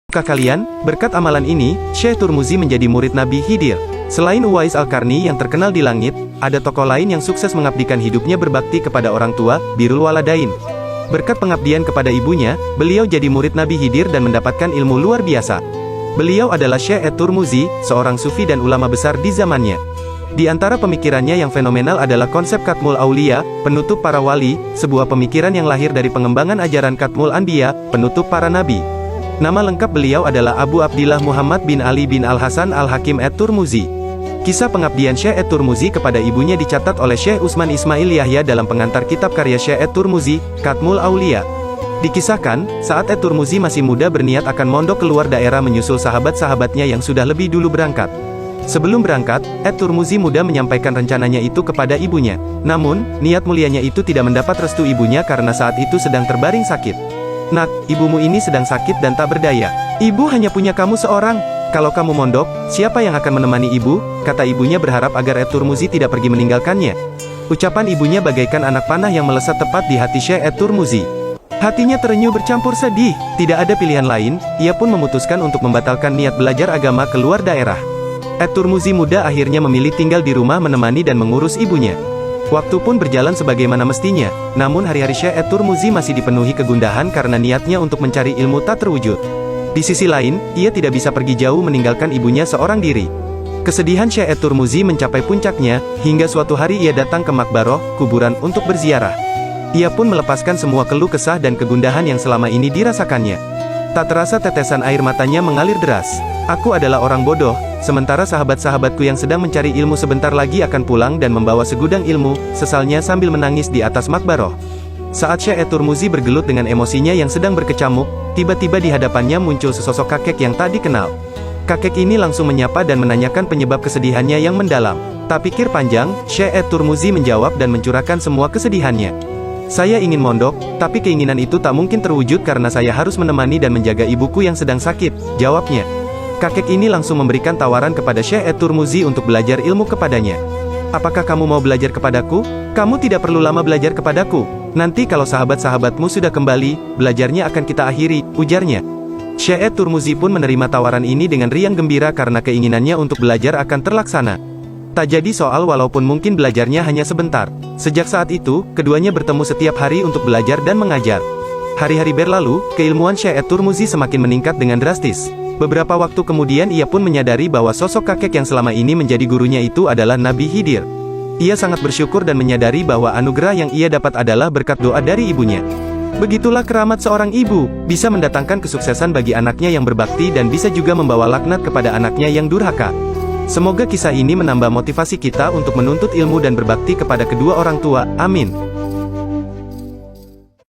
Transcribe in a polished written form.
Kalian, berkat amalan ini, Syekh Turmuzi menjadi murid Nabi Khidir. Selain Uwais Al-Qarni yang terkenal di langit, ada tokoh lain yang sukses mengabdikan hidupnya berbakti kepada orang tua, Birrul Waladain. Berkat pengabdian kepada ibunya, beliau jadi murid Nabi Khidir dan mendapatkan ilmu luar biasa. Beliau adalah Syekh Turmuzi, seorang sufi dan ulama besar di zamannya. Di antara pemikirannya yang fenomenal adalah konsep Katmul Aulia, penutup para wali, sebuah pemikiran yang lahir dari pengembangan ajaran Katmul Anbiya, penutup para nabi. Nama lengkap beliau adalah Abu Abdillah Muhammad bin Ali bin Al-Hasan Al-Hakim At-Turmuzi. Kisah pengabdian Syekh At-Turmuzi kepada ibunya dicatat oleh Syekh Utsman Ismail Yahya dalam pengantar kitab karya Syekh At-Turmuzi, Katmul Aulia. Dikisahkan, saat At-Turmuzi masih muda berniat akan mondok keluar daerah menyusul sahabat-sahabatnya yang sudah lebih dulu berangkat. Sebelum berangkat, At-Turmuzi muda menyampaikan rencananya itu kepada ibunya. Namun, niat mulianya itu tidak mendapat restu ibunya karena saat itu sedang terbaring sakit. "Nak, ibumu ini sedang sakit dan tak berdaya. Ibu hanya punya kamu seorang. Kalau kamu mondok, siapa yang akan menemani ibu?" kata ibunya berharap agar At-Turmuzi tidak pergi meninggalkannya. Ucapan ibunya bagaikan anak panah yang melesat tepat di hati Syekh At-Turmuzi. Hatinya terenyuh bercampur sedih. Tidak ada pilihan lain, ia pun memutuskan untuk membatalkan niat belajar agama keluar daerah. At-Turmuzi muda akhirnya memilih tinggal di rumah menemani dan mengurus ibunya. Waktu pun berjalan sebagaimana mestinya, namun hari-hari Syekh At-Turmuzi masih dipenuhi kegundahan karena niatnya untuk mencari ilmu tak terwujud. Di sisi lain, ia tidak bisa pergi jauh meninggalkan ibunya seorang diri. Kesedihan Syekh At-Turmuzi mencapai puncaknya, hingga suatu hari ia datang ke Makbaroh, kuburan, untuk berziarah. Ia pun melepaskan semua keluh kesah dan kegundahan yang selama ini dirasakannya. Tak terasa tetesan air matanya mengalir deras. "Aku adalah orang bodoh, sementara sahabat-sahabatku yang sedang mencari ilmu sebentar lagi akan pulang dan membawa segudang ilmu," sesalnya sambil menangis di atas Makbaroh. Saat Syekh At-Turmuzi bergelut dengan emosinya yang sedang berkecamuk, tiba-tiba di hadapannya muncul sesosok kakek yang tak dikenal. Kakek ini langsung menyapa dan menanyakan penyebab kesedihannya yang mendalam. Tak pikir panjang, Syekh At-Turmuzi menjawab dan mencurahkan semua kesedihannya. "Saya ingin mondok, tapi keinginan itu tak mungkin terwujud karena saya harus menemani dan menjaga ibuku yang sedang sakit," jawabnya. Kakek ini langsung memberikan tawaran kepada Syekh At-Turmuzi untuk belajar ilmu kepadanya. "Apakah kamu mau belajar kepadaku? Kamu tidak perlu lama belajar kepadaku. Nanti kalau sahabat-sahabatmu sudah kembali, belajarnya akan kita akhiri," ujarnya. Syekh At-Turmuzi pun menerima tawaran ini dengan riang gembira karena keinginannya untuk belajar akan terlaksana. Tak jadi soal walaupun mungkin belajarnya hanya sebentar. Sejak saat itu, keduanya bertemu setiap hari untuk belajar dan mengajar. Hari-hari berlalu, keilmuan Syekh At-Turmuzi semakin meningkat dengan drastis. Beberapa waktu kemudian ia pun menyadari bahwa sosok kakek yang selama ini menjadi gurunya itu adalah Nabi Khidir. Ia sangat bersyukur dan menyadari bahwa anugerah yang ia dapat adalah berkat doa dari ibunya. Begitulah keramat seorang ibu, bisa mendatangkan kesuksesan bagi anaknya yang berbakti dan bisa juga membawa laknat kepada anaknya yang durhaka. Semoga kisah ini menambah motivasi kita untuk menuntut ilmu dan berbakti kepada kedua orang tua. Amin.